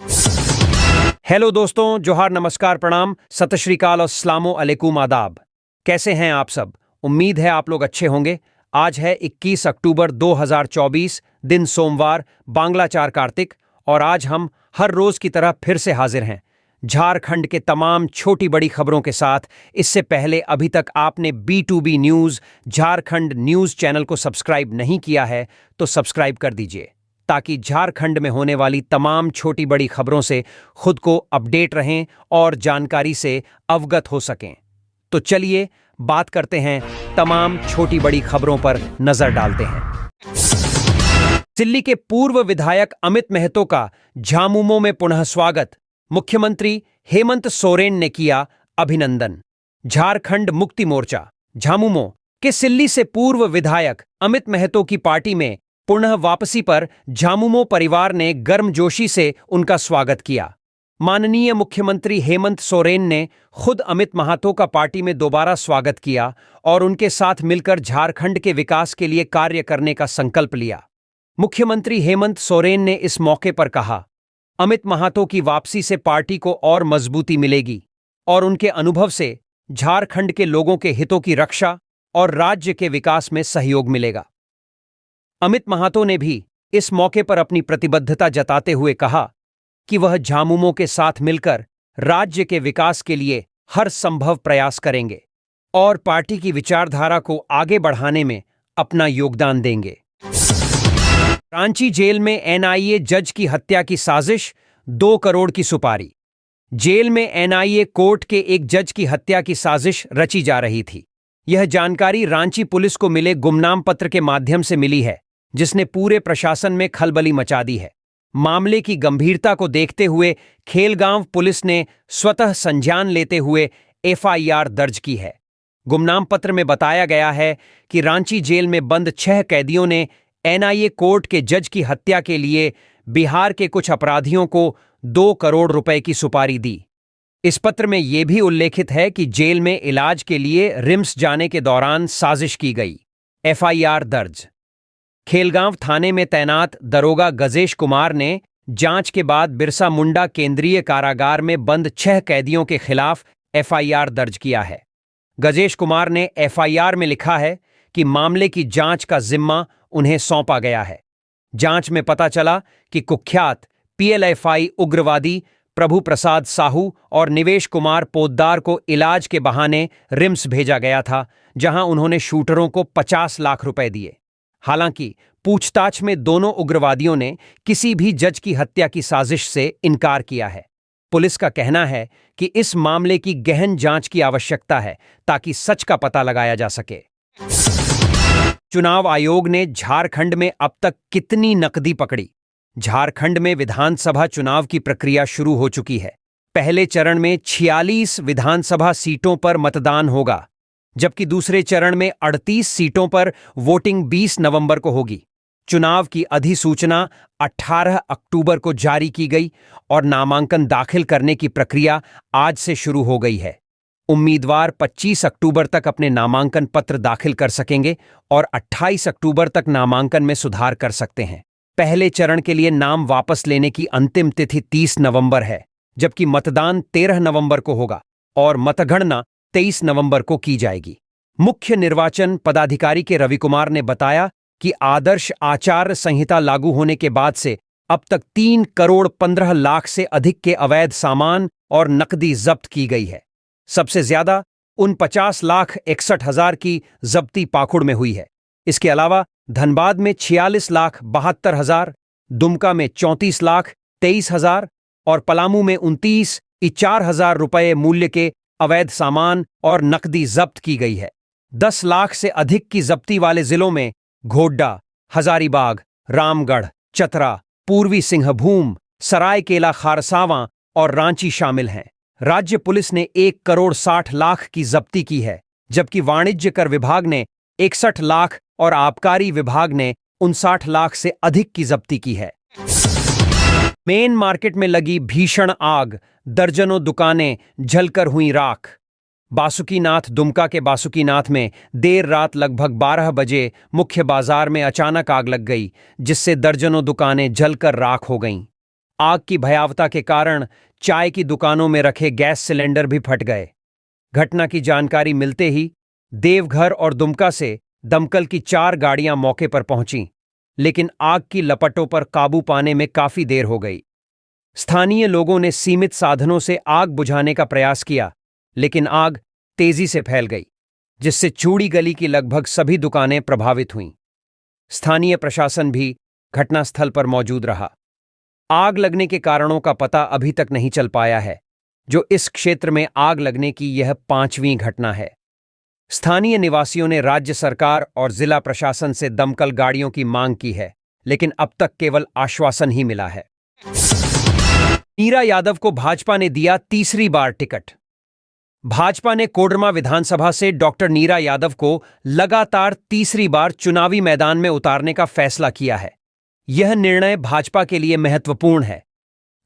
Hello दोस्तों, जोहार, नमस्कार, प्रणाम, सत श्री अकाल और अस्सलामु अलैकुम, आदाब। कैसे हैं आप सब? उम्मीद है आप लोग अच्छे होंगे। आज है 21 अक्टूबर 2024, दिन सोमवार, बांग्ला 4 कार्तिक, और आज हम हर रोज की तरह फिर से हाजिर हैं झारखंड के तमाम छोटी बड़ी खबरों के साथ। इससे पहले अभी तक आपने B2B news Jharkhand news channel को सब्सक्राइब नहीं किया है तो सब्सक्राइब कर दीजिए, ताकि झारखंड में होने वाली तमाम छोटी बड़ी खबरों से खुद को अपडेट रहें और जानकारी से अवगत हो सकें। तो चलिए बात करते हैं, तमाम छोटी बड़ी खबरों पर नजर डालते हैं। दिल्ली के पूर्व विधायक अमित महतो का झामुमो में पुनः स्वागत, मुख्यमंत्री हेमंत सोरेन ने किया अभिनंदन। झारखंड मुक्ति मोर्चा झामुमो के सिल्ली से पूर्व विधायक अमित महतो की पार्टी में पुनः वापसी पर झामुमो परिवार ने गर्मजोशी से उनका स्वागत किया। माननीय मुख्यमंत्री हेमंत सोरेन ने खुद अमित महतो का पार्टी में दोबारा स्वागत किया और उनके साथ मिलकर झारखंड के विकास के लिए कार्य करने का संकल्प लिया। मुख्यमंत्री हेमंत सोरेन ने इस मौके पर कहा, अमित महतो की वापसी से पार्टी को और मजबूती मिलेगी और उनके अनुभव से झारखंड के लोगों के हितों की रक्षा और राज्य के विकास में सहयोग मिलेगा। अमित महतो ने भी इस मौके पर अपनी प्रतिबद्धता जताते हुए कहा कि वह झामुमो के साथ मिलकर राज्य के विकास के लिए हर संभव प्रयास करेंगे और पार्टी की विचारधारा को आगे बढ़ाने में अपना योगदान देंगे। रांची जेल में NIA जज की हत्या की साजिश, 2 करोड़ की सुपारी। जेल में NIA कोर्ट के एक जज की हत्या की साजिश रची जा रही थी। यह जानकारी रांची पुलिस को मिले गुमनाम पत्र के माध्यम से मिली है, जिसने पूरे प्रशासन में खलबली मचा दी है। मामले की गंभीरता को देखते हुए खेलगांव पुलिस ने स्वतः संज्ञान लेते हुए FIR दर्ज की है। गुमनाम पत्र में बताया गया है कि रांची जेल में बंद 6 कैदियों ने NIA कोर्ट के जज की हत्या के लिए बिहार के कुछ अपराधियों को 2 करोड़ रुपए की सुपारी दी। इस पत्र में यह भी उल्लेखित है कि जेल में इलाज के लिए रिम्स जाने के दौरान साजिश की गई। FIR दर्ज। खेलगांव थाने में तैनात दरोगा गजेश कुमार ने जांच के बाद बिरसा मुंडा केंद्रीय कारागार में बंद 6 कैदियों के खिलाफ FIR दर्ज किया है। गजेश कुमार ने FIR में लिखा है कि मामले की जांच का जिम्मा उन्हें सौंपा गया है। जांच में पता चला कि कुख्यात PLFI उग्रवादी प्रभु प्रसाद साहू और निवेश कुमार पोद्दार को इलाज के बहाने रिम्स भेजा गया था, जहां उन्होंने शूटरों को 50 लाख रुपए दिए। हालांकि पूछताछ में दोनों उग्रवादियों ने किसी भी जज की हत्या की साजिश से इनकार किया है। पुलिस का कहना है कि इस मामले की गहन जांच की आवश्यकता है ताकि सच का पता लगाया जा सके। चुनाव आयोग ने झारखंड में अब तक कितनी नकदी पकड़ी? झारखंड में विधानसभा चुनाव की प्रक्रिया शुरू हो चुकी है। पहले चरण में 46 विधानसभा सीटों पर मतदान होगा, जबकि दूसरे चरण में 38 सीटों पर वोटिंग 20 नवंबर को होगी। चुनाव की अधिसूचना 18 अक्टूबर को जारी की गई और नामांकन दाखिल करने की प्रक्रिया आज से शुरू हो गई है। उम्मीदवार 25 अक्टूबर तक अपने नामांकन पत्र दाखिल कर सकेंगे और 28 अक्टूबर तक नामांकन में सुधार कर सकते हैं। पहले चरण के लिए नाम वापस लेने की अंतिम तिथि 30 नवंबर है, जबकि मतदान 13 नवंबर को होगा और मतगणना 23 नवंबर को की जाएगी। मुख्य निर्वाचन पदाधिकारी के रवि कुमार ने बताया कि आदर्श आचार संहिता लागू होने के बाद से अब तक 3 करोड़ 15 लाख से अधिक के अवैध सामान और नकदी जब्त की गई है। सबसे ज्यादा 49,61,000 की जब्ती पाकुड़ में हुई है। इसके अलावा धनबाद में 46,72,000, दुमका में 34,23,000 और पलामू में 29,04,000 रुपये मूल्य के अवैध सामान और नकदी जब्त की गई है। 10 लाख से अधिक की जब्ती वाले जिलों में घोड्डा, हजारीबाग, रामगढ़, चतरा, पूर्वी सिंहभूम, सरायकेला खारसावां और रांची शामिल हैं। राज्य पुलिस ने 1 करोड़ 60 लाख की जब्ती की है, जबकि वाणिज्य कर विभाग ने 61 लाख और आबकारी विभाग ने 59 लाख से अधिक की जब्ती की है। मेन मार्केट में लगी भीषण आग, दर्जनों दुकानें जलकर हुई राख। बासुकीनाथ दुमका के बासुकीनाथ में देर रात लगभग 12 बजे मुख्य बाजार में अचानक आग लग गई, जिससे दर्जनों दुकानें जलकर राख हो गईं। आग की भयावता के कारण चाय की दुकानों में रखे गैस सिलेंडर भी फट गए। घटना की जानकारी मिलते ही देवघर और दुमका से दमकल की 4 गाड़ियां मौके पर पहुंचीं, लेकिन आग की लपटों पर काबू पाने में काफी देर हो गई। स्थानीय लोगों ने सीमित साधनों से आग बुझाने का प्रयास किया, लेकिन आग तेजी से फैल गई, जिससे चूड़ी गली की लगभग सभी दुकानें प्रभावित हुईं। स्थानीय प्रशासन भी घटनास्थल पर मौजूद रहा। आग लगने के कारणों का पता अभी तक नहीं चल पाया है, जो इस क्षेत्र में आग लगने की यह 5वीं घटना है। स्थानीय निवासियों ने राज्य सरकार और जिला प्रशासन से दमकल गाड़ियों की मांग की है, लेकिन अब तक केवल आश्वासन ही मिला है। नीरा यादव को भाजपा ने दिया तीसरी बार टिकट। भाजपा ने कोडरमा विधानसभा से डॉक्टर नीरा यादव को लगातार तीसरी बार चुनावी मैदान में उतारने का फैसला किया है। यह निर्णय भाजपा के लिए महत्वपूर्ण है,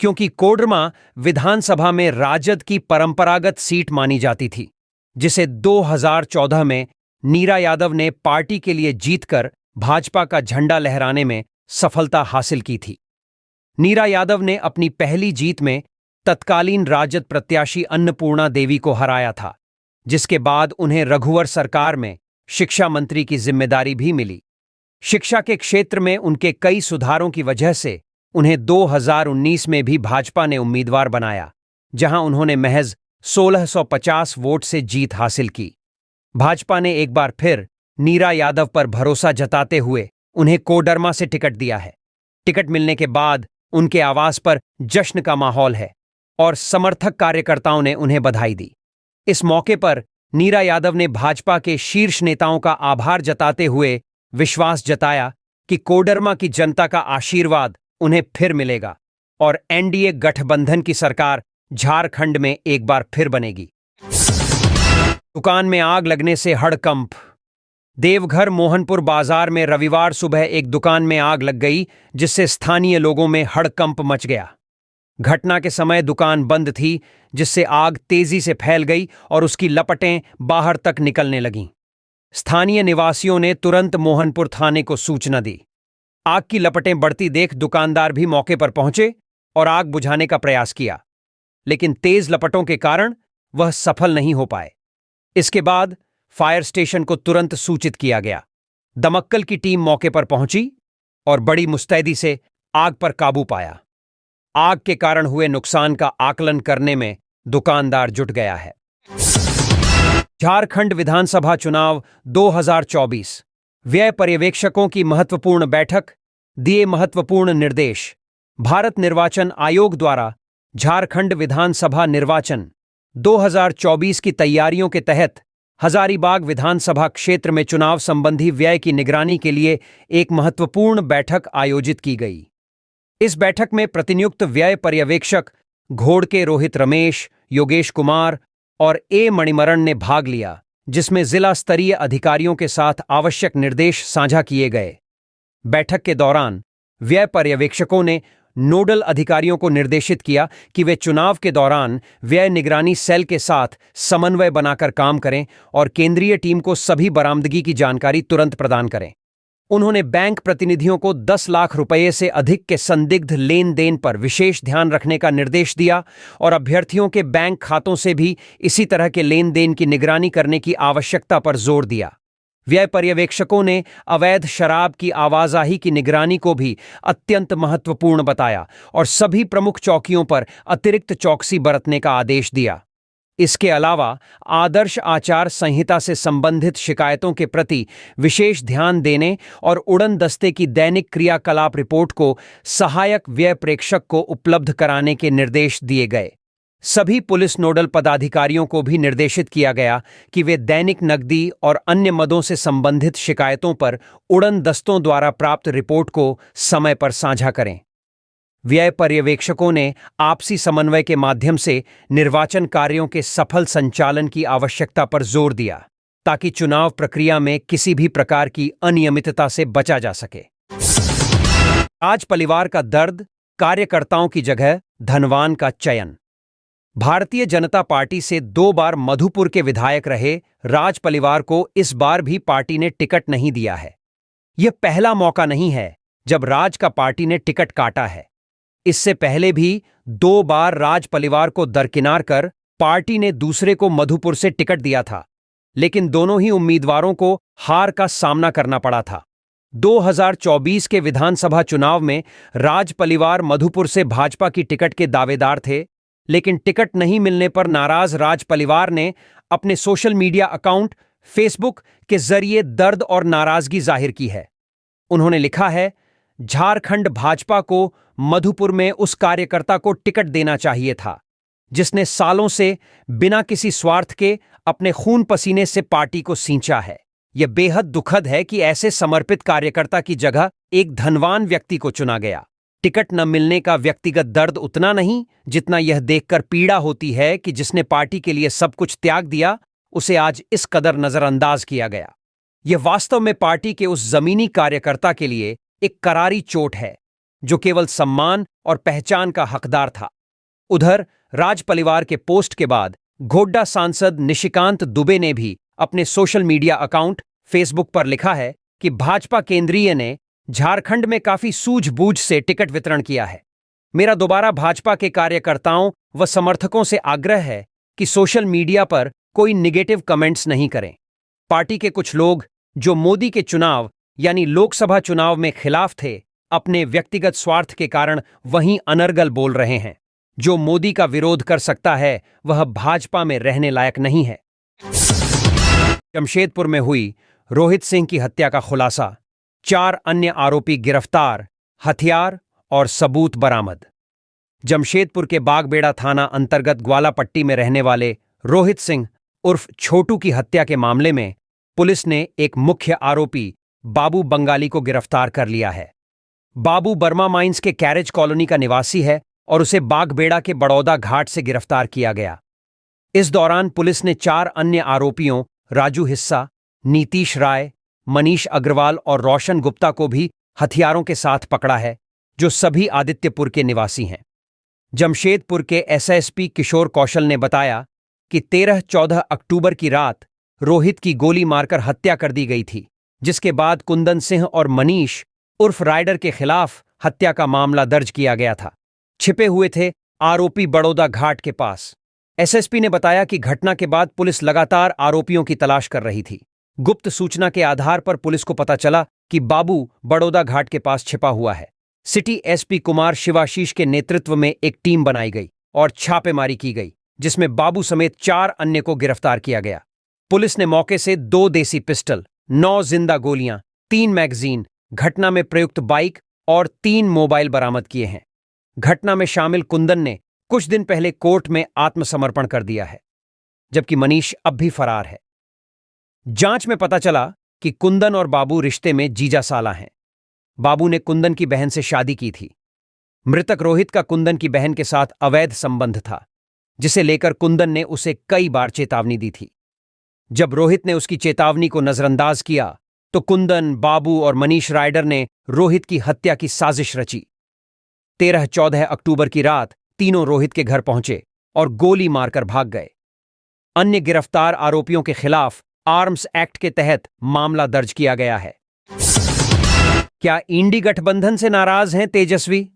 क्योंकि कोडरमा विधानसभा में राजद की परंपरागत सीट मानी जाती थी, जिसे 2014 में नीरा यादव ने पार्टी के लिए जीतकर भाजपा का झंडा लहराने में सफलता हासिल की थी। नीरा यादव ने अपनी पहली जीत में तत्कालीन राजद प्रत्याशी अन्नपूर्णा देवी को हराया था, जिसके बाद उन्हें रघुवर सरकार में शिक्षा मंत्री की जिम्मेदारी भी मिली। शिक्षा के क्षेत्र में उनके कई सुधारों की वजह से उन्हें 2019 में भी भाजपा ने उम्मीदवार बनाया, जहां उन्होंने महज 1650 वोट से जीत हासिल की। भाजपा ने एक बार फिर नीरा यादव पर भरोसा जताते हुए उन्हें कोडरमा से टिकट दिया है। टिकट मिलने के बाद उनके आवास पर जश्न का माहौल है और समर्थक कार्यकर्ताओं ने उन्हें बधाई दी। इस मौके पर नीरा यादव ने भाजपा के शीर्ष नेताओं का आभार जताते हुए विश्वास जताया कि कोडरमा की जनता का आशीर्वाद उन्हें फिर मिलेगा और एनडीए गठबंधन की सरकार झारखंड में एक बार फिर बनेगी। दुकान में आग लगने से हड़कंप। देवघर मोहनपुर बाजार में रविवार सुबह एक दुकान में आग लग गई, जिससे स्थानीय लोगों में हड़कंप मच गया। घटना के समय दुकान बंद थी, जिससे आग तेजी से फैल गई और उसकी लपटें बाहर तक निकलने लगीं। स्थानीय निवासियों ने तुरंत मोहनपुर थाने को सूचना दी। आग की लपटें बढ़ती देख दुकानदार भी मौके पर पहुंचे और आग बुझाने का प्रयास किया, लेकिन तेज लपटों के कारण वह सफल नहीं हो पाए। इसके बाद फायर स्टेशन को तुरंत सूचित किया गया। दमक्कल की टीम मौके पर पहुंची और बड़ी मुस्तैदी से आग पर काबू पाया। आग के कारण हुए नुकसान का आकलन करने में दुकानदार जुट गया है। झारखंड विधानसभा चुनाव 2024 व्यय पर्यवेक्षकों की महत्वपूर्ण बैठक, दिए महत्वपूर्ण निर्देश। भारत निर्वाचन आयोग द्वारा झारखंड विधानसभा निर्वाचन 2024 की तैयारियों के तहत हजारीबाग विधानसभा क्षेत्र में चुनाव संबंधी व्यय की निगरानी के लिए एक महत्वपूर्ण बैठक आयोजित की गई। इस बैठक में प्रतिनियुक्त व्यय पर्यवेक्षक घोड़के रोहित रमेश, योगेश कुमार और ए मणिमरण ने भाग लिया, जिसमें जिला स्तरीय अधिकारियों के साथ आवश्यक निर्देश साझा किए गए। बैठक के दौरान व्यय पर्यवेक्षकों ने नोडल अधिकारियों को निर्देशित किया कि वे चुनाव के दौरान व्यय निगरानी सेल के साथ समन्वय बनाकर काम करें और केंद्रीय टीम को सभी बरामदगी की जानकारी तुरंत प्रदान करें। उन्होंने बैंक प्रतिनिधियों को 10 लाख रुपये से अधिक के संदिग्ध लेन देन पर विशेष ध्यान रखने का निर्देश दिया और अभ्यर्थियों के बैंक खातों से भी इसी तरह के लेन देन की निगरानी करने की आवश्यकता पर जोर दिया। व्यय पर्यवेक्षकों ने अवैध शराब की आवाजाही की निगरानी को भी अत्यंत महत्वपूर्ण बताया और सभी प्रमुख चौकियों पर अतिरिक्त चौकसी बरतने का आदेश दिया। इसके अलावा आदर्श आचार संहिता से संबंधित शिकायतों के प्रति विशेष ध्यान देने और उड़न दस्ते की दैनिक क्रियाकलाप रिपोर्ट को सहायक व्यय प्रेक्षक को उपलब्ध कराने के निर्देश दिए गए। सभी पुलिस नोडल पदाधिकारियों को भी निर्देशित किया गया कि वे दैनिक नकदी और अन्य मदों से संबंधित शिकायतों पर उड़न दस्तों द्वारा प्राप्त रिपोर्ट को समय पर साझा करें। व्यय पर्यवेक्षकों ने आपसी समन्वय के माध्यम से निर्वाचन कार्यों के सफल संचालन की आवश्यकता पर जोर दिया, ताकि चुनाव प्रक्रिया में किसी भी प्रकार की अनियमितता से बचा जा सके। राज परिवार का दर्द, कार्यकर्ताओं की जगह धनवान का चयन। भारतीय जनता पार्टी से 2 बार मधुपुर के विधायक रहे राज परिवार को इस बार भी पार्टी ने टिकट नहीं दिया है। यह पहला मौका नहीं है जब राज का पार्टी ने टिकट काटा है। इससे पहले भी 2 बार राज परिवार को दरकिनार कर पार्टी ने दूसरे को मधुपुर से टिकट दिया था, लेकिन दोनों ही उम्मीदवारों को हार का सामना करना पड़ा था। 2024 के विधानसभा चुनाव में राज परिवार मधुपुर से भाजपा की टिकट के दावेदार थे, लेकिन टिकट नहीं मिलने पर नाराज राज परिवार ने अपने सोशल मीडिया अकाउंट फेसबुक के जरिए दर्द और नाराजगी जाहिर की है। उन्होंने लिखा है, झारखंड भाजपा को मधुपुर में उस कार्यकर्ता को टिकट देना चाहिए था जिसने सालों से बिना किसी स्वार्थ के अपने खून पसीने से पार्टी को सींचा है। यह बेहद दुखद है कि ऐसे समर्पित कार्यकर्ता की जगह एक धनवान व्यक्ति को चुना गया। टिकट न मिलने का व्यक्तिगत दर्द उतना नहीं जितना यह देखकर पीड़ा होती है कि जिसने पार्टी के लिए सब कुछ त्याग दिया उसे आज इस कदर नजरअंदाज किया गया। यह वास्तव में पार्टी के उस जमीनी कार्यकर्ता के लिए एक करारी चोट है जो केवल सम्मान और पहचान का हकदार था। उधर राज परिवार के पोस्ट के बाद गोड्डा सांसद निशिकांत दुबे ने भी अपने सोशल मीडिया अकाउंट फेसबुक पर लिखा है कि भाजपा केंद्रीय ने झारखंड में काफी सूझबूझ से टिकट वितरण किया है। मेरा दोबारा भाजपा के कार्यकर्ताओं व समर्थकों से आग्रह है कि सोशल मीडिया पर कोई निगेटिव कमेंट्स नहीं करें। पार्टी के कुछ लोग जो मोदी के चुनाव यानी लोकसभा चुनाव में खिलाफ थे, अपने व्यक्तिगत स्वार्थ के कारण वहीं अनर्गल बोल रहे हैं। जो मोदी का विरोध कर सकता है वह भाजपा में रहने लायक नहीं है। जमशेदपुर में हुई रोहित सिंह की हत्या का खुलासा, 4 अन्य आरोपी गिरफ्तार, हथियार और सबूत बरामद। जमशेदपुर के बागबेड़ा थाना अंतर्गत ग्वालापट्टी में रहने वाले रोहित सिंह उर्फ छोटू की हत्या के मामले में पुलिस ने एक मुख्य आरोपी बाबू बंगाली को गिरफ्तार कर लिया है। बाबू बर्मा माइंस के कैरेज कॉलोनी का निवासी है और उसे बागबेड़ा के बड़ौदा घाट से गिरफ्तार किया गया। इस दौरान पुलिस ने 4 अन्य आरोपियों राजू हिस्सा, नीतीश राय, मनीष अग्रवाल और रोशन गुप्ता को भी हथियारों के साथ पकड़ा है, जो सभी आदित्यपुर के निवासी हैं। जमशेदपुर के एसएसपी किशोर कौशल ने बताया कि 13-14 अक्टूबर की रात रोहित की गोली मारकर हत्या कर दी गई थी, जिसके बाद कुंदन सिंह और मनीष उर्फ राइडर के खिलाफ हत्या का मामला दर्ज किया गया था। छिपे हुए थे आरोपी बड़ौदा घाट के पास। एसएसपी ने बताया कि घटना के बाद पुलिस लगातार आरोपियों की तलाश कर रही थी। गुप्त सूचना के आधार पर पुलिस को पता चला कि बाबू बड़ौदा घाट के पास छिपा हुआ है। सिटी एसपी कुमार शिवाशीष के नेतृत्व में एक टीम बनाई गई और छापेमारी की गई, जिसमें बाबू समेत 4 अन्य को गिरफ्तार किया गया। पुलिस ने मौके से 2 देसी पिस्टल, 9 जिंदा गोलियां, 3 मैगजीन, घटना में प्रयुक्त बाइक और 3 मोबाइल बरामद किए हैं। घटना में शामिल कुंदन ने कुछ दिन पहले कोर्ट में आत्मसमर्पण कर दिया है, जबकि मनीष अब भी फरार है। जांच में पता चला कि कुंदन और बाबू रिश्ते में जीजा साला हैं। बाबू ने कुंदन की बहन से शादी की थी। मृतक रोहित का कुंदन की बहन के साथ अवैध संबंध था, जिसे लेकर कुंदन ने उसे कई बार चेतावनी दी थी। जब रोहित ने उसकी चेतावनी को नजरअंदाज किया तो कुंदन, बाबू और मनीष राइडर ने रोहित की हत्या की साजिश रची। 13-14 अक्टूबर की रात तीनों रोहित के घर पहुंचे और गोली मारकर भाग गए। अन्य गिरफ्तार आरोपियों के खिलाफ आर्म्स एक्ट के तहत मामला दर्ज किया गया है। क्या इंडी गठबंधन से नाराज हैं तेजस्वी?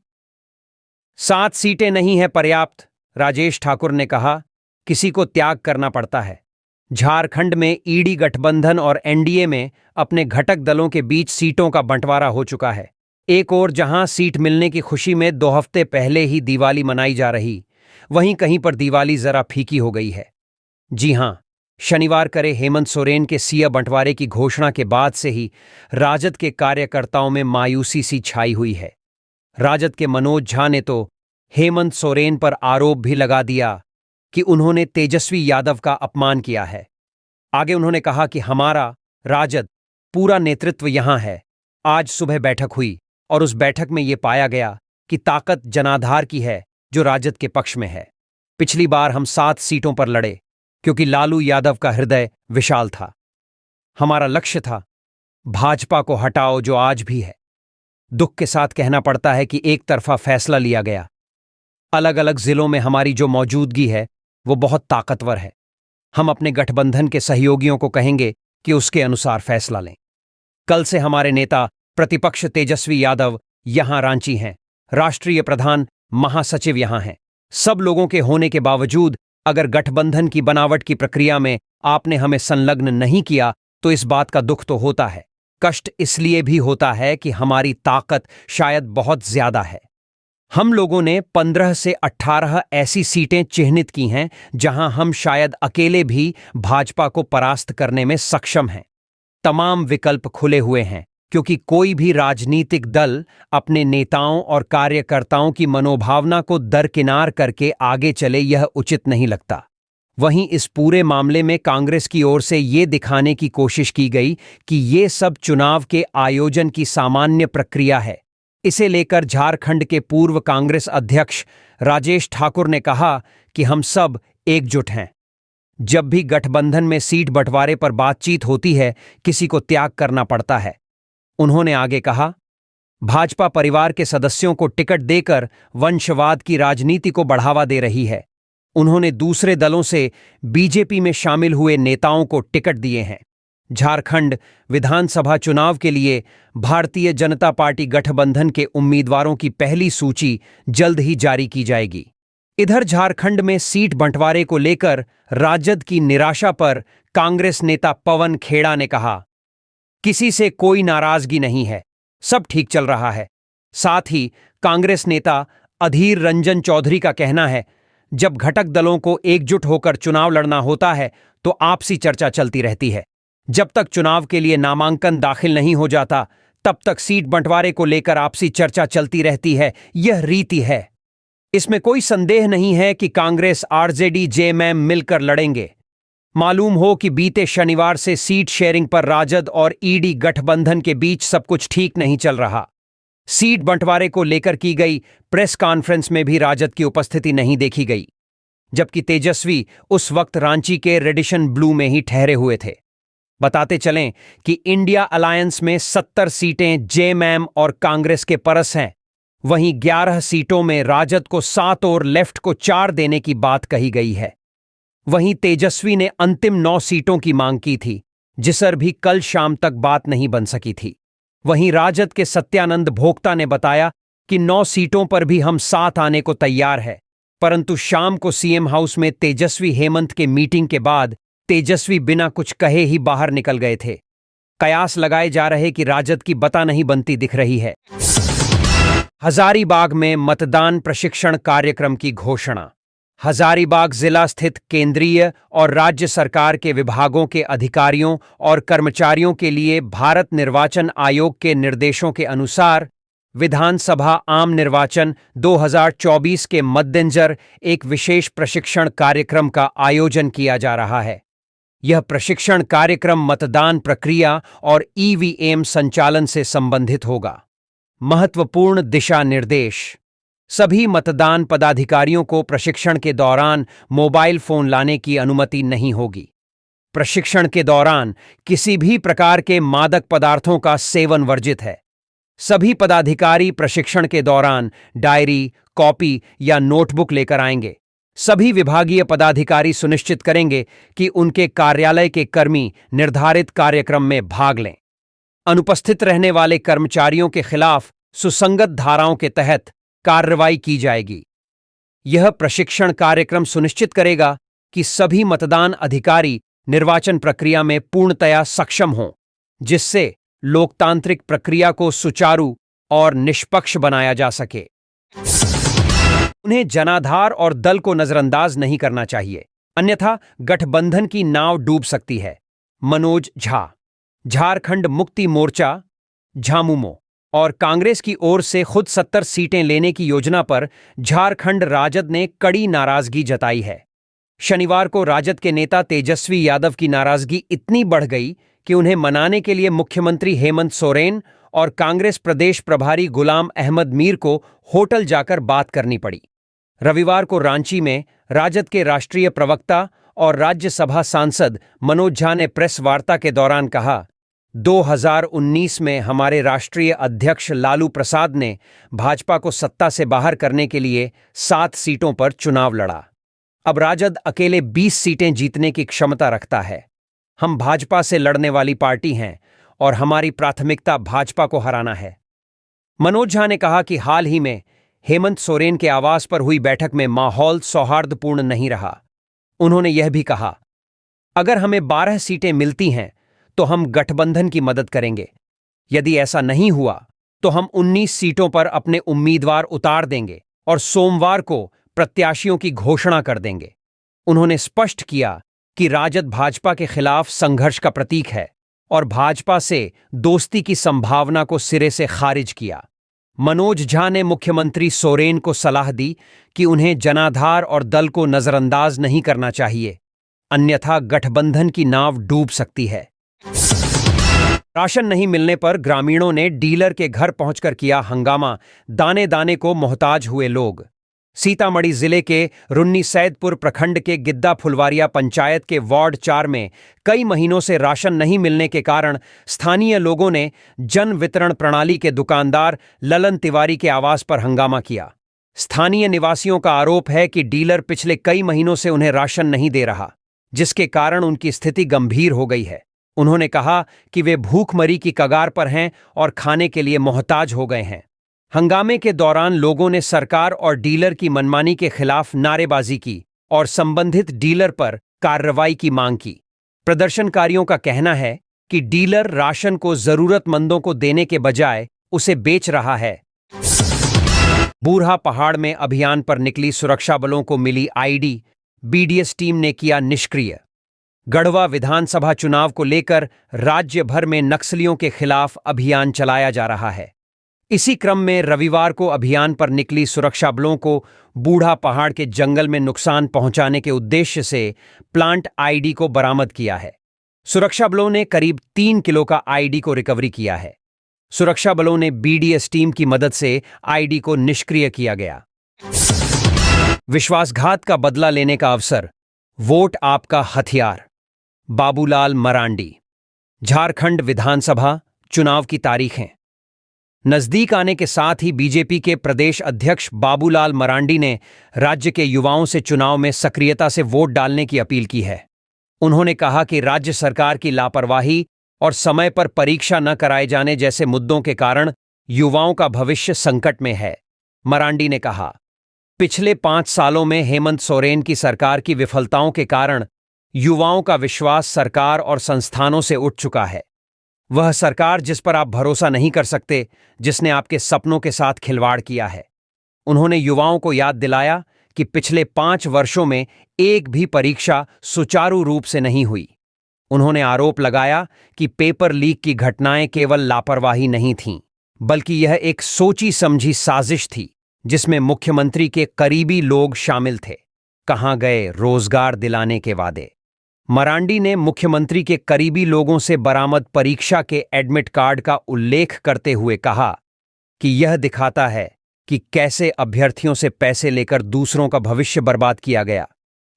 7 सीटें नहीं है पर्याप्त, राजेश ठाकुर ने कहा। किसी को त्याग करना पड़ता है। झारखंड में ईडी गठबंधन और एनडीए में अपने घटक दलों के बीच सीटों का बंटवारा हो चुका है। एक ओर जहां सीट मिलने की खुशी में 2 हफ्ते पहले ही दिवाली मनाई जा रही, वहीं कहीं पर दिवाली जरा फीकी हो गई है। जी हां, शनिवार करे हेमंत सोरेन के सीएम बंटवारे की घोषणा के बाद से ही राजद के कार्यकर्ताओं में मायूसी सी छाई हुई है। राजद के मनोज झा ने तो हेमंत सोरेन पर आरोप भी लगा दिया कि उन्होंने तेजस्वी यादव का अपमान किया है। आगे उन्होंने कहा कि हमारा राजद पूरा नेतृत्व यहां है। आज सुबह बैठक हुई और उस बैठक में यह पाया गया कि ताकत जनाधार की है जो राजद के पक्ष में है। पिछली बार हम 7 सीटों पर लड़े क्योंकि लालू यादव का हृदय विशाल था। हमारा लक्ष्य था भाजपा को हटाओ, जो आज भी है। दुख के साथ कहना पड़ता है कि एक तरफा फैसला लिया गया। अलग अलग जिलों में हमारी जो मौजूदगी है वो बहुत ताकतवर है। हम अपने गठबंधन के सहयोगियों को कहेंगे कि उसके अनुसार फैसला लें। कल से हमारे नेता प्रतिपक्ष तेजस्वी यादव यहां रांची हैं। राष्ट्रीय प्रधान महासचिव यहां हैं। सब लोगों के होने के बावजूद अगर गठबंधन की बनावट की प्रक्रिया में आपने हमें संलग्न नहीं किया तो इस बात का दुख तो होता है। कष्ट इसलिए भी होता है कि हमारी ताकत शायद बहुत ज्यादा है। हम लोगों ने 15 से 18 ऐसी सीटें चिह्नित की हैं जहां हम शायद अकेले भी भाजपा को परास्त करने में सक्षम हैं। तमाम विकल्प खुले हुए हैं क्योंकि कोई भी राजनीतिक दल अपने नेताओं और कार्यकर्ताओं की मनोभावना को दरकिनार करके आगे चले, यह उचित नहीं लगता। वहीं इस पूरे मामले में कांग्रेस की ओर से ये दिखाने की कोशिश की गई कि ये सब चुनाव के आयोजन की सामान्य प्रक्रिया है। इसे लेकर झारखंड के पूर्व कांग्रेस अध्यक्ष राजेश ठाकुर ने कहा कि हम सब एकजुट हैं। जब भी गठबंधन में सीट बंटवारे पर बातचीत होती है, किसी को त्याग करना पड़ता है। उन्होंने आगे कहा, भाजपा परिवार के सदस्यों को टिकट देकर वंशवाद की राजनीति को बढ़ावा दे रही है। उन्होंने दूसरे दलों से बीजेपी में शामिल हुए नेताओं को टिकट दिए हैं। झारखंड विधानसभा चुनाव के लिए भारतीय जनता पार्टी गठबंधन के उम्मीदवारों की पहली सूची जल्द ही जारी की जाएगी। इधर झारखंड में सीट बंटवारे को लेकर राजद की निराशा पर कांग्रेस नेता पवन खेड़ा ने कहा, किसी से कोई नाराजगी नहीं है, सब ठीक चल रहा है। साथ ही कांग्रेस नेता अधीर रंजन चौधरी का कहना है, जब घटक दलों को एकजुट होकर चुनाव लड़ना होता है तो आपसी चर्चा चलती रहती है। जब तक चुनाव के लिए नामांकन दाखिल नहीं हो जाता तब तक सीट बंटवारे को लेकर आपसी चर्चा चलती रहती है, यह रीति है। इसमें कोई संदेह नहीं है कि कांग्रेस आरजेडी जेएमएम मिलकर लड़ेंगे। मालूम हो कि बीते शनिवार से सीट शेयरिंग पर राजद और ईडी गठबंधन के बीच सब कुछ ठीक नहीं चल रहा। सीट बंटवारे को लेकर की गई प्रेस कॉन्फ्रेंस में भी राजद की उपस्थिति नहीं देखी गई, जबकि तेजस्वी उस वक्त रांची के रेडिशन ब्लू में ही ठहरे हुए थे। बताते चलें कि इंडिया अलायंस में 70 सीटें जेएमएम और कांग्रेस के परस हैं। वहीं 11 सीटों में राजद को 7 और लेफ्ट को 4 देने की बात कही गई है। वहीं तेजस्वी ने अंतिम 9 सीटों की मांग की थी, जिस पर भी कल शाम तक बात नहीं बन सकी थी। वहीं राजद के सत्यानंद भोक्ता ने बताया कि 9 सीटों पर भी हम साथ आने को तैयार है, परंतु शाम को सीएम हाउस में तेजस्वी हेमंत के मीटिंग के बाद तेजस्वी बिना कुछ कहे ही बाहर निकल गए थे। कयास लगाए जा रहे कि राजद की बता नहीं बनती दिख रही है। हजारीबाग में मतदान प्रशिक्षण कार्यक्रम की घोषणा। हजारीबाग जिला स्थित केंद्रीय और राज्य सरकार के विभागों के अधिकारियों और कर्मचारियों के लिए भारत निर्वाचन आयोग के निर्देशों के अनुसार विधानसभा आम निर्वाचन 2024 के मद्देनजर एक विशेष प्रशिक्षण कार्यक्रम का आयोजन किया जा रहा है। यह प्रशिक्षण कार्यक्रम मतदान प्रक्रिया और ईवीएम संचालन से संबंधित होगा। महत्वपूर्ण दिशा निर्देश। सभी मतदान पदाधिकारियों को प्रशिक्षण के दौरान मोबाइल फोन लाने की अनुमति नहीं होगी। प्रशिक्षण के दौरान किसी भी प्रकार के मादक पदार्थों का सेवन वर्जित है। सभी पदाधिकारी प्रशिक्षण के दौरान डायरी, कॉपी या नोटबुक लेकर आएंगे। सभी विभागीय पदाधिकारी सुनिश्चित करेंगे कि उनके कार्यालय के कर्मी निर्धारित कार्यक्रम में भाग लें। अनुपस्थित रहने वाले कर्मचारियों के खिलाफ सुसंगत धाराओं के तहत कार्रवाई की जाएगी। यह प्रशिक्षण कार्यक्रम सुनिश्चित करेगा कि सभी मतदान अधिकारी निर्वाचन प्रक्रिया में पूर्णतया सक्षम हों, जिससे लोकतांत्रिक प्रक्रिया को सुचारू और निष्पक्ष बनाया जा सके। उन्हें जनाधार और दल को नजरअंदाज नहीं करना चाहिए, अन्यथा गठबंधन की नाव डूब सकती है। मनोज झा। झारखंड मुक्ति मोर्चा झामुमो और कांग्रेस की ओर से खुद 70 सीटें लेने की योजना पर झारखंड राजद ने कड़ी नाराजगी जताई है। शनिवार को राजद के नेता तेजस्वी यादव की नाराजगी इतनी बढ़ गई कि उन्हें मनाने के लिए मुख्यमंत्री हेमंत सोरेन और कांग्रेस प्रदेश प्रभारी गुलाम अहमद मीर को होटल जाकर बात करनी पड़ी। रविवार को रांची में राजद के राष्ट्रीय प्रवक्ता और राज्यसभा सांसद मनोज झा ने प्रेस वार्ता के दौरान कहा, 2019 में हमारे राष्ट्रीय अध्यक्ष लालू प्रसाद ने भाजपा को सत्ता से बाहर करने के लिए 7 सीटों पर चुनाव लड़ा। अब राजद अकेले 20 सीटें जीतने की क्षमता रखता है। हम भाजपा से लड़ने वाली पार्टी हैं और हमारी प्राथमिकता भाजपा को हराना है। मनोज झा ने कहा कि हाल ही में हेमंत सोरेन के आवास पर हुई बैठक में माहौल सौहार्दपूर्ण नहीं रहा। उन्होंने यह भी कहा, अगर हमें 12 सीटें मिलती हैं तो हम गठबंधन की मदद करेंगे। यदि ऐसा नहीं हुआ तो हम 19 सीटों पर अपने उम्मीदवार उतार देंगे और सोमवार को प्रत्याशियों की घोषणा कर देंगे। उन्होंने स्पष्ट किया कि राजद भाजपा के खिलाफ संघर्ष का प्रतीक है और भाजपा से दोस्ती की संभावना को सिरे से खारिज किया। मनोज झा ने मुख्यमंत्री सोरेन को सलाह दी कि उन्हें जनाधार और दल को नजरअंदाज नहीं करना चाहिए, अन्यथा गठबंधन की नाव डूब सकती है। राशन नहीं मिलने पर ग्रामीणों ने डीलर के घर पहुंचकर किया हंगामा, दाने दाने को मोहताज हुए लोग। सीतामढ़ी जिले के रुन्नी सैदपुर प्रखंड के गिद्दा फुलवारिया पंचायत के वार्ड 4 में कई महीनों से राशन नहीं मिलने के कारण स्थानीय लोगों ने जन वितरण प्रणाली के दुकानदार ललन तिवारी के आवास पर हंगामा किया। स्थानीय निवासियों का आरोप है कि डीलर पिछले कई महीनों से उन्हें राशन नहीं दे रहा, जिसके कारण उनकी स्थिति गंभीर हो गई है। उन्होंने कहा कि वे भूखमरी की कगार पर हैं और खाने के लिए मोहताज हो गए हैं। हंगामे के दौरान लोगों ने सरकार और डीलर की मनमानी के खिलाफ नारेबाजी की और संबंधित डीलर पर कार्रवाई की मांग की। प्रदर्शनकारियों का कहना है कि डीलर राशन को जरूरतमंदों को देने के बजाय उसे बेच रहा है। बूरहा पहाड़ में अभियान पर निकली सुरक्षा बलों को मिली आईडी, बीडीएस टीम ने किया निष्क्रिय। गढ़वा विधानसभा चुनाव को लेकर राज्य भर में नक्सलियों के खिलाफ अभियान चलाया जा रहा है। इसी क्रम में रविवार को अभियान पर निकली सुरक्षा बलों को बूढ़ा पहाड़ के जंगल में नुकसान पहुंचाने के उद्देश्य से प्लांट आईडी को बरामद किया है। सुरक्षा बलों ने करीब 3 किलो का आईडी को रिकवरी किया है। सुरक्षा बलों ने बीडीएस टीम की मदद से आईडी को निष्क्रिय किया गया। विश्वासघात का बदला लेने का अवसर, वोट आपका हथियार। बाबूलाल मरांडी। झारखंड विधानसभा चुनाव की तारीखें नजदीक आने के साथ ही बीजेपी के प्रदेश अध्यक्ष बाबूलाल मरांडी ने राज्य के युवाओं से चुनाव में सक्रियता से वोट डालने की अपील की है। उन्होंने कहा कि राज्य सरकार की लापरवाही और समय पर परीक्षा न कराए जाने जैसे मुद्दों के कारण युवाओं का भविष्य संकट में है। मरांडी ने कहा, पिछले 5 सालों में हेमंत सोरेन की सरकार की विफलताओं के कारण युवाओं का विश्वास सरकार और संस्थानों से उठ चुका है। वह सरकार जिस पर आप भरोसा नहीं कर सकते, जिसने आपके सपनों के साथ खिलवाड़ किया है। उन्होंने युवाओं को याद दिलाया कि पिछले 5 वर्षों में एक भी परीक्षा सुचारू रूप से नहीं हुई। उन्होंने आरोप लगाया कि पेपर लीक की घटनाएं केवल लापरवाही नहीं थीं, बल्कि यह एक सोची समझी साजिश थी जिसमें मुख्यमंत्री के करीबी लोग शामिल थे। कहां गए रोजगार दिलाने के वादे। मरांडी ने मुख्यमंत्री के करीबी लोगों से बरामद परीक्षा के एडमिट कार्ड का उल्लेख करते हुए कहा कि यह दिखाता है कि कैसे अभ्यर्थियों से पैसे लेकर दूसरों का भविष्य बर्बाद किया गया।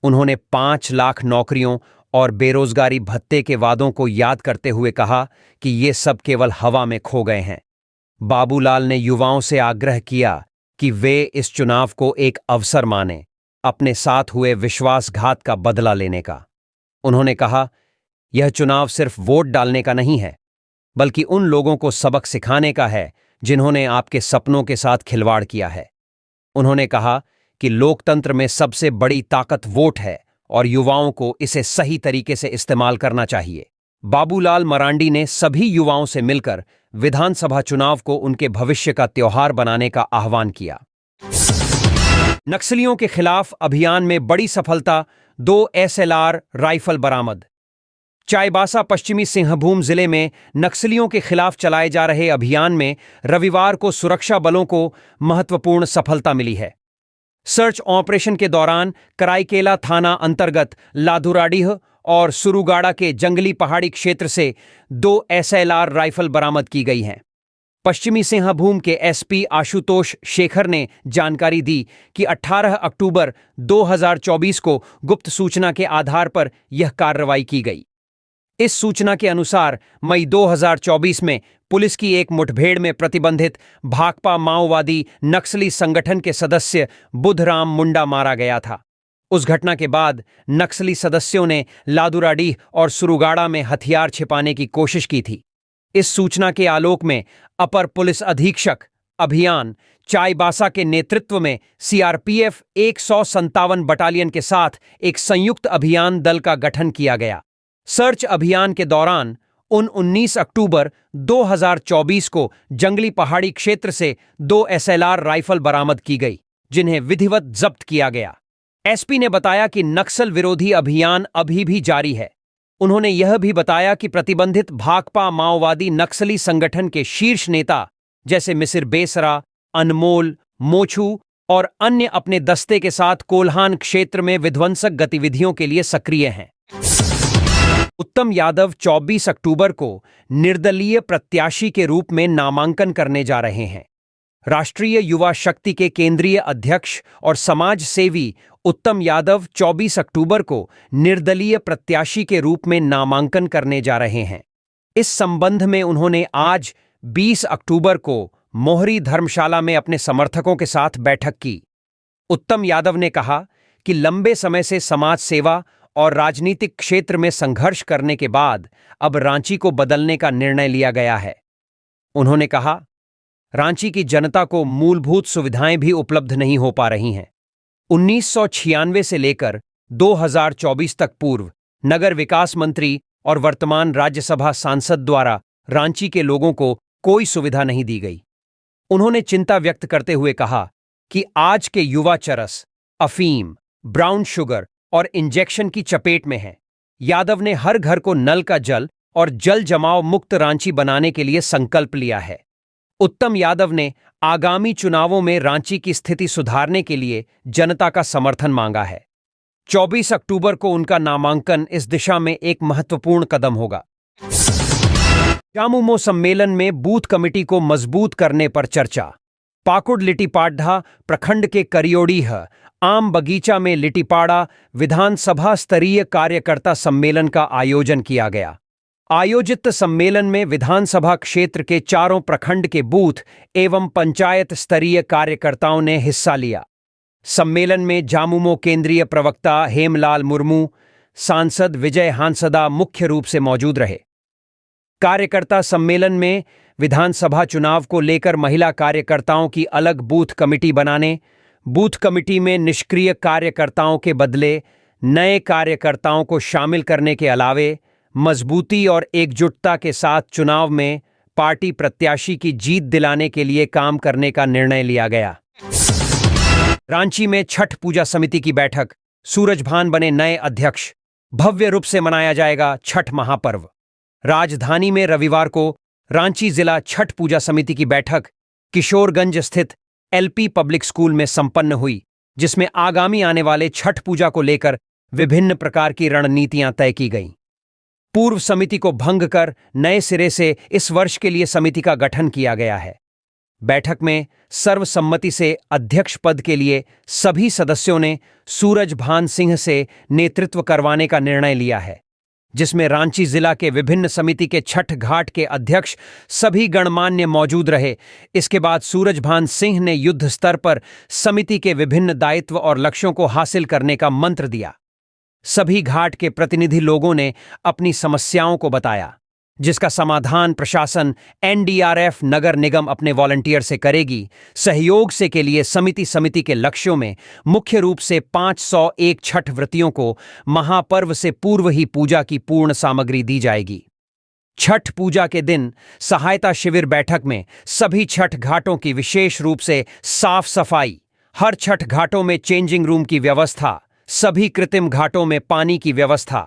उन्होंने 5 लाख नौकरियों और बेरोजगारी भत्ते के वादों को याद करते हुए कहा कि ये सब केवल हवा में खो गए हैं। बाबूलाल ने युवाओं से आग्रह किया कि वे इस चुनाव को एक अवसर माने, अपने साथ हुए विश्वासघात का बदला लेने का। उन्होंने कहा, यह चुनाव सिर्फ वोट डालने का नहीं है, बल्कि उन लोगों को सबक सिखाने का है जिन्होंने आपके सपनों के साथ खिलवाड़ किया है। उन्होंने कहा कि लोकतंत्र में सबसे बड़ी ताकत वोट है और युवाओं को इसे सही तरीके से इस्तेमाल करना चाहिए। बाबूलाल मरांडी ने सभी युवाओं से मिलकर विधानसभा चुनाव को उनके भविष्य का त्योहार बनाने का आह्वान किया। नक्सलियों के खिलाफ अभियान में बड़ी सफलता, 2 SLR राइफल बरामद। चाईबासा पश्चिमी सिंहभूम जिले में नक्सलियों के खिलाफ चलाए जा रहे अभियान में रविवार को सुरक्षा बलों को महत्वपूर्ण सफलता मिली है। सर्च ऑपरेशन के दौरान कराईकेला थाना अंतर्गत लाधुराडीह और सुरुगाड़ा के जंगली पहाड़ी क्षेत्र से 2 SLR राइफल बरामद की गई हैं। पश्चिमी सिंहभूम के एसपी आशुतोष शेखर ने जानकारी दी कि 18 अक्टूबर 2024 को गुप्त सूचना के आधार पर यह कार्रवाई की गई। इस सूचना के अनुसार मई 2024 में पुलिस की एक मुठभेड़ में प्रतिबंधित भाकपा माओवादी नक्सली संगठन के सदस्य बुधराम मुंडा मारा गया था। उस घटना के बाद नक्सली सदस्यों ने लादुराडीह और सुरुगाड़ा में हथियार छिपाने की कोशिश की थी। इस सूचना के आलोक में अपर पुलिस अधीक्षक अभियान चाईबासा के नेतृत्व में सीआरपीएफ 157 बटालियन के साथ एक संयुक्त अभियान दल का गठन किया गया। सर्च अभियान के दौरान 19 अक्टूबर 2024 को जंगली पहाड़ी क्षेत्र से 2 एसएलआर राइफल बरामद की गई, जिन्हें विधिवत जब्त किया गया। एसपी ने बताया कि नक्सल विरोधी अभियान अभी भी जारी है। उन्होंने यह भी बताया कि प्रतिबंधित भाकपा माओवादी नक्सली संगठन के शीर्ष नेता जैसे मिसिर बेसरा, अनमोल, मोछू और अन्य अपने दस्ते के साथ कोल्हान क्षेत्र में विध्वंसक गतिविधियों के लिए सक्रिय हैं। उत्तम यादव 24 अक्टूबर को निर्दलीय प्रत्याशी के रूप में नामांकन करने जा रहे हैं। राष्ट्रीय युवा शक्ति के केंद्रीय अध्यक्ष और समाज सेवी उत्तम यादव 24 अक्टूबर को निर्दलीय प्रत्याशी के रूप में नामांकन करने जा रहे हैं। इस संबंध में उन्होंने आज 20 अक्टूबर को मोहरी धर्मशाला में अपने समर्थकों के साथ बैठक की। उत्तम यादव ने कहा कि लंबे समय से समाज सेवा और राजनीतिक क्षेत्र में संघर्ष करने के बाद अब रांची को बदलने का निर्णय लिया गया है। उन्होंने कहा, रांची की जनता को मूलभूत सुविधाएं भी उपलब्ध नहीं हो पा रही हैं। 1996 से लेकर 2024 तक पूर्व नगर विकास मंत्री और वर्तमान राज्यसभा सांसद द्वारा रांची के लोगों को कोई सुविधा नहीं दी गई। उन्होंने चिंता व्यक्त करते हुए कहा कि आज के युवा चरस, अफीम, ब्राउन शुगर और इंजेक्शन की चपेट में हैं। यादव ने हर घर को नल का जल और जल जमाव मुक्त रांची बनाने के लिए संकल्प लिया है। उत्तम यादव ने आगामी चुनावों में रांची की स्थिति सुधारने के लिए जनता का समर्थन मांगा है। 24 अक्टूबर को उनका नामांकन इस दिशा में एक महत्वपूर्ण कदम होगा। जामुमो सम्मेलन में बूथ कमेटी को मजबूत करने पर चर्चा। पाकुड़ लिटिपाड़ा प्रखंड के करियोडीह आम बगीचा में लिटिपाड़ा विधानसभा स्तरीय कार्यकर्ता सम्मेलन का आयोजन किया गया। आयोजित सम्मेलन में विधानसभा क्षेत्र के चारों प्रखंड के बूथ एवं पंचायत स्तरीय कार्यकर्ताओं ने हिस्सा लिया। सम्मेलन में जामुमो केंद्रीय प्रवक्ता हेमलाल मुर्मू, सांसद विजय हांसदा मुख्य रूप से मौजूद रहे। कार्यकर्ता सम्मेलन में विधानसभा चुनाव को लेकर महिला कार्यकर्ताओं की अलग बूथ कमेटी बनाने, बूथ कमेटी में निष्क्रिय कार्यकर्ताओं के बदले नए कार्यकर्ताओं को शामिल करने के अलावे मजबूती और एकजुटता के साथ चुनाव में पार्टी प्रत्याशी की जीत दिलाने के लिए काम करने का निर्णय लिया गया। रांची में छठ पूजा समिति की बैठक, सूरजभान बने नए अध्यक्ष। भव्य रूप से मनाया जाएगा छठ महापर्व। राजधानी में रविवार को रांची जिला छठ पूजा समिति की बैठक किशोरगंज स्थित एलपी पब्लिक स्कूल में संपन्न हुई, जिसमें आगामी आने वाले छठ पूजा को लेकर विभिन्न प्रकार की रणनीतियां तय की गईं। पूर्व समिति को भंग कर नए सिरे से इस वर्ष के लिए समिति का गठन किया गया है। बैठक में सर्वसम्मति से अध्यक्ष पद के लिए सभी सदस्यों ने सूरजभान सिंह से नेतृत्व करवाने का निर्णय लिया है, जिसमें रांची जिला के विभिन्न समिति के छठ घाट के अध्यक्ष सभी गणमान्य मौजूद रहे। इसके बाद सूरजभान सिंह ने युद्ध स्तर पर समिति के विभिन्न दायित्व और लक्ष्यों को हासिल करने का मंत्र दिया। सभी घाट के प्रतिनिधि लोगों ने अपनी समस्याओं को बताया, जिसका समाधान प्रशासन, एनडीआरएफ, नगर निगम अपने वॉलंटियर से करेगी। सहयोग से के लिए समिति के लक्ष्यों में मुख्य रूप से 501 छठ व्रतियों को महापर्व से पूर्व ही पूजा की पूर्ण सामग्री दी जाएगी। छठ पूजा के दिन सहायता शिविर बैठक में सभी छठ घाटों की विशेष रूप से साफ सफाई, हर छठ घाटों में चेंजिंग रूम की व्यवस्था, सभी कृत्रिम घाटों में पानी की व्यवस्था,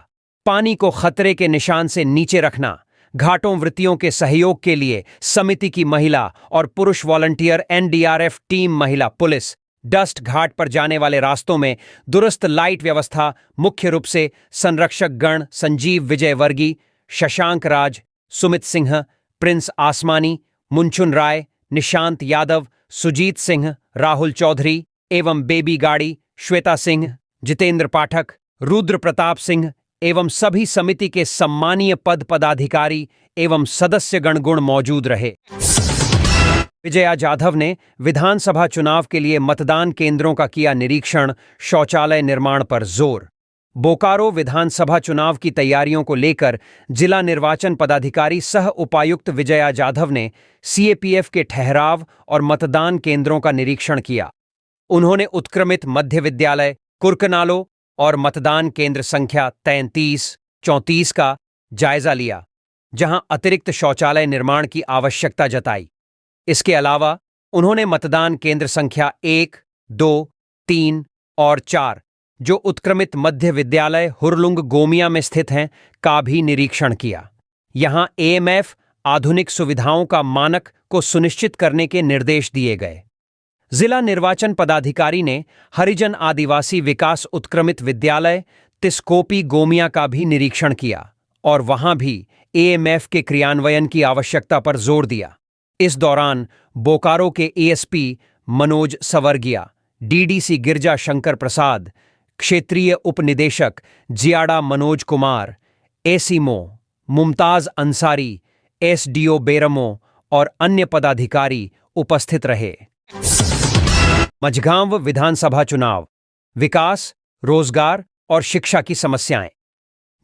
पानी को खतरे के निशान से नीचे रखना, घाटों व्रतियों के सहयोग के लिए समिति की महिला और पुरुष वॉलंटियर, एनडीआरएफ टीम, महिला पुलिस, डस्ट घाट पर जाने वाले रास्तों में दुरुस्त लाइट व्यवस्था, मुख्य रूप से संरक्षक गण संजीव विजय वर्गी, शशांक राज, सुमित सिंह, प्रिंस आसमानी, मुंचुन राय, निशांत यादव, सुजीत सिंह, राहुल चौधरी एवं बेबी गाड़ी, श्वेता सिंह, जितेंद्र पाठक, रुद्र प्रताप सिंह एवं सभी समिति के सम्मानीय पद पदाधिकारी एवं सदस्य गणगुण मौजूद रहे। विजया जाधव ने विधानसभा चुनाव के लिए मतदान केंद्रों का किया निरीक्षण, शौचालय निर्माण पर जोर। बोकारो विधानसभा चुनाव की तैयारियों को लेकर जिला निर्वाचन पदाधिकारी सह उपायुक्त विजया जाधव ने सीएपीएफ के ठहराव और मतदान केंद्रों का निरीक्षण किया। उन्होंने उत्क्रमित मध्य विद्यालय कुर्कनालो और मतदान केंद्र संख्या 33-34 का जायजा लिया, जहां अतिरिक्त शौचालय निर्माण की आवश्यकता जताई। इसके अलावा उन्होंने मतदान केंद्र संख्या 1, 2, 3 और 4, जो उत्क्रमित मध्य विद्यालय हुरलुंग गोमिया में स्थित हैं, का भी निरीक्षण किया। यहां एएमएफ आधुनिक सुविधाओं का मानक को सुनिश्चित करने के निर्देश दिए गए। जिला निर्वाचन पदाधिकारी ने हरिजन आदिवासी विकास उत्क्रमित विद्यालय तिस्कोपी गोमिया का भी निरीक्षण किया और वहां भी एएमएफ के क्रियान्वयन की आवश्यकता पर जोर दिया। इस दौरान बोकारो के एएसपी मनोज सवरगिया, डीडीसी गिरजा शंकर प्रसाद, क्षेत्रीय उपनिदेशक जियाड़ा मनोज कुमार, एसीमो मुमताज अंसारी, एसडीओ बेरमो और अन्य पदाधिकारी उपस्थित रहे। मझगांव विधानसभा चुनाव, विकास, रोजगार और शिक्षा की समस्याएं।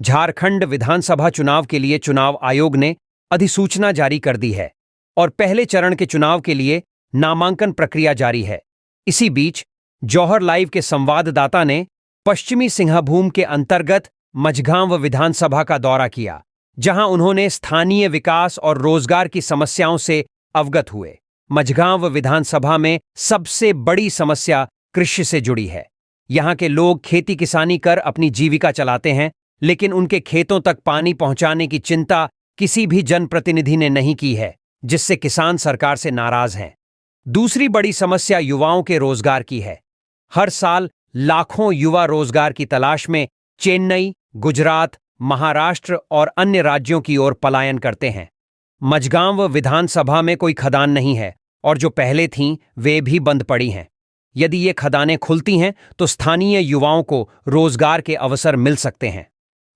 झारखंड विधानसभा चुनाव के लिए चुनाव आयोग ने अधिसूचना जारी कर दी है और पहले चरण के चुनाव के लिए नामांकन प्रक्रिया जारी है। इसी बीच जौहर लाइव के संवाददाता ने पश्चिमी सिंहभूम के अंतर्गत मझगांव विधानसभा का दौरा किया, जहां उन्होंने स्थानीय विकास और रोजगार की समस्याओं से अवगत हुए। मझगांव विधानसभा में सबसे बड़ी समस्या कृषि से जुड़ी है। यहां के लोग खेती किसानी कर अपनी जीविका चलाते हैं, लेकिन उनके खेतों तक पानी पहुंचाने की चिंता किसी भी जनप्रतिनिधि ने नहीं की है, जिससे किसान सरकार से नाराज हैं। दूसरी बड़ी समस्या युवाओं के रोजगार की है। हर साल लाखों युवा रोजगार की तलाश में चेन्नई, गुजरात, महाराष्ट्र और अन्य राज्यों की ओर पलायन करते हैं। मझगांव विधानसभा में कोई खदान नहीं है और जो पहले थीं वे भी बंद पड़ी हैं। यदि ये खदानें खुलती हैं तो स्थानीय युवाओं को रोजगार के अवसर मिल सकते हैं।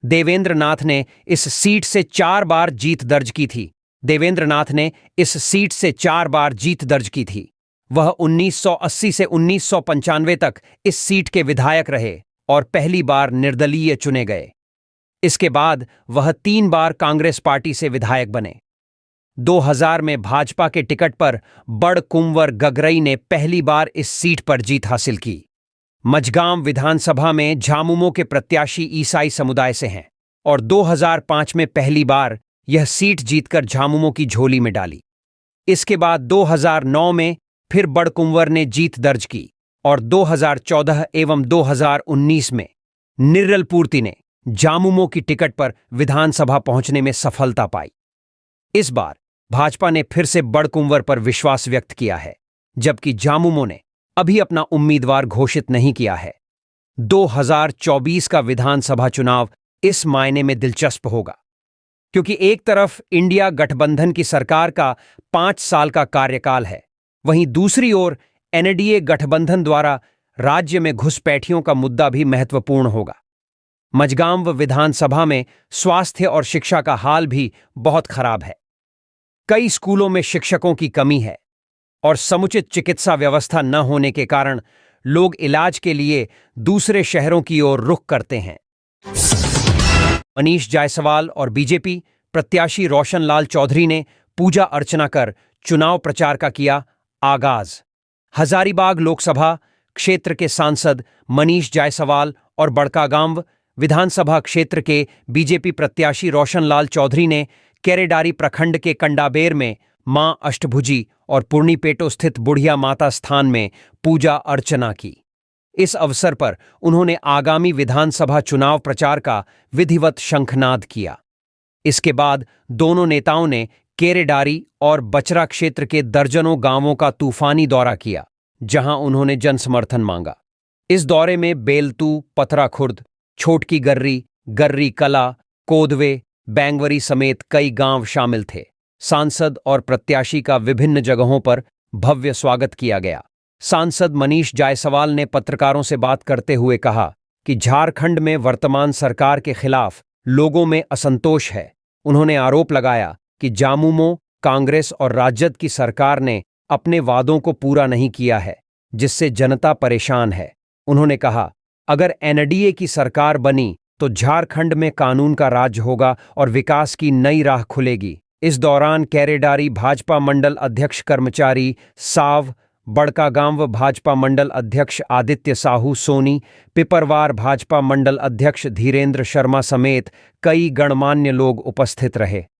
देवेंद्र नाथ ने इस सीट से 4 बार जीत दर्ज की थी। वह 1980 से 1995 तक इस सीट के विधायक रहे और पहली बार निर्दलीय चुने गए। इसके बाद वह 3 बार कांग्रेस पार्टी से विधायक बने। 2000 में भाजपा के टिकट पर बड़ कुंवर गगरई ने पहली बार इस सीट पर जीत हासिल की। मझगांव विधानसभा में झामुमो के प्रत्याशी ईसाई समुदाय से हैं और 2005 में पहली बार यह सीट जीतकर झामुमो की झोली में डाली। इसके बाद 2009 में फिर बड़ कुंवर ने जीत दर्ज की और 2014 एवं 2019 में निर्रल पूर्ति ने झामुमो की टिकट पर विधानसभा पहुंचने में सफलता पाई। इस बार भाजपा ने फिर से बड़ कुंवर पर विश्वास व्यक्त किया है, जबकि झामुमो ने अभी अपना उम्मीदवार घोषित नहीं किया है। 2024 का विधानसभा चुनाव इस मायने में दिलचस्प होगा, क्योंकि एक तरफ इंडिया गठबंधन की सरकार का 5 साल का कार्यकाल है, वहीं दूसरी ओर एनडीए गठबंधन द्वारा राज्य में घुसपैठियों का मुद्दा भी महत्वपूर्ण होगा। मझगांव विधानसभा में स्वास्थ्य और शिक्षा का हाल भी बहुत खराब है। कई स्कूलों में शिक्षकों की कमी है और समुचित चिकित्सा व्यवस्था न होने के कारण लोग इलाज के लिए दूसरे शहरों की ओर रुख करते हैं। मनीष जायसवाल और बीजेपी प्रत्याशी रोशन लाल चौधरी ने पूजा अर्चना कर चुनाव प्रचार का किया आगाज। हजारीबाग लोकसभा क्षेत्र के सांसद मनीष जायसवाल और बड़कागांव विधानसभा क्षेत्र के बीजेपी प्रत्याशी रोशन लाल चौधरी ने केरेडारी प्रखंड के कंडाबेर में मां अष्टभुजी और पुर्णीपेटो स्थित बुढ़िया माता स्थान में पूजा अर्चना की। इस अवसर पर उन्होंने आगामी विधानसभा चुनाव प्रचार का विधिवत शंखनाद किया। इसके बाद दोनों नेताओं ने केरेडारी और बचरा क्षेत्र के दर्जनों गांवों का तूफानी दौरा किया, जहां उन्होंने जनसमर्थन मांगा। इस दौरे में बेलतू, पथराखुर्द, छोटकी गर्री, गर्री कला, कोदवे, बैंगवरी समेत कई गांव शामिल थे। सांसद और प्रत्याशी का विभिन्न जगहों पर भव्य स्वागत किया गया। सांसद मनीष जायसवाल ने पत्रकारों से बात करते हुए कहा कि झारखंड में वर्तमान सरकार के खिलाफ लोगों में असंतोष है। उन्होंने आरोप लगाया कि झामुमो, कांग्रेस और राजद की सरकार ने अपने वादों को पूरा नहीं किया है, जिससे जनता परेशान है। उन्होंने कहा अगर एनडीए की सरकार बनी तो झारखंड में कानून का राज होगा और विकास की नई राह खुलेगी। इस दौरान केरेडारी भाजपा मंडल अध्यक्ष कर्मचारी साव, बड़कागांव भाजपा मंडल अध्यक्ष आदित्य साहू सोनी, पिपरवार भाजपा मंडल अध्यक्ष धीरेन्द्र शर्मा समेत कई गणमान्य लोग उपस्थित रहे।